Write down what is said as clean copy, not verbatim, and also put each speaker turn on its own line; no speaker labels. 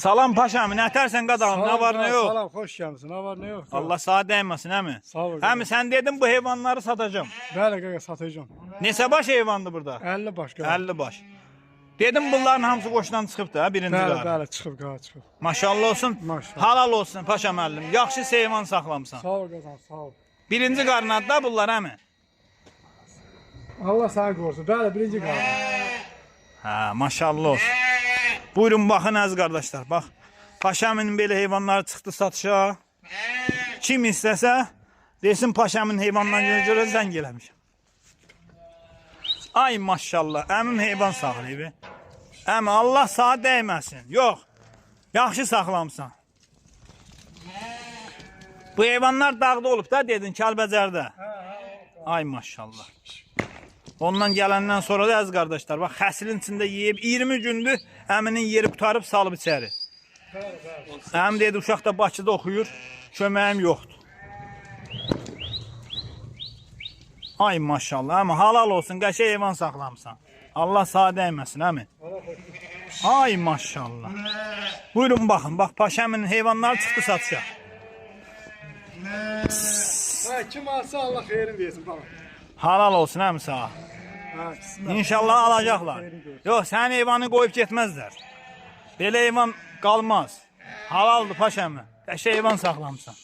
Salam paşam, ne tersen qadağım, ne var ne yok.
Salam, hoş gelmişsin. Ne var ne yok.
Allah sağ değmesin, he mi?
Sağ ol.
Hem sen dedin bu hayvanları satacağım.
Bəli qaqa satacağım.
Neçə baş hayvandı burada?
50 baş qaqa.
50 baş. Dedim bunların hamısı qoşdan çıxıbdı ha, birinci
Bəli,
qarı.
bəli, çıxıb qaqa, çıxıb.
Maşallah olsun.
Maşallah.
Halal olsun paşam əllim. Yaxşı heyvan saxlamısan.
Sağ ol qaqa, sağ ol.
Birinci qarın adı da bunlar, he mi?
Allah səni qorusun. Bəli, birinci qaqa.
Ha, maşallah olsun. Buyurun baxın əziz qardaşlar, bax. Paşamın belə heyvanları çıxdı satışa. Kim istəsə, desin paşamın heyvanlarına görə zəng eləmişəm. Ay maşallah, əmim heyvan saxlayıb. Əmi, Allah sağa dəyməsin. Yox, yaxşı saxlamısan. Bu heyvanlar dağda olub da dedin, Kəlbəcərdə. Ay maşallah. Ondan gələndən sonra da əziz qardaşlar, bax, xəsilin içində yeyib, 20 gündür əminin yeri qutarıb salıb içəri. Əm dedi, uşaq da Bakıda oxuyur, köməyim yoxdur. Ay maşallah, əmi halal olsun, qəşəng heyvan saxlamısan. Allah sağ dəyməsin, əmi. Ay maşallah. Buyurun baxın, bax, paşamın heyvanları çıxdı satışa.
Ha, kim alsa Allah xeyrin versin baba.
Halal olsun, əmi sağ.
Ha, bismillah.
İnşallah alacaqlar. Yox, sənin heyvanı qoyub getməzlər. Belə heyvan qalmaz. Halaldır paşamı. Qəşəng heyvan saxlamısan.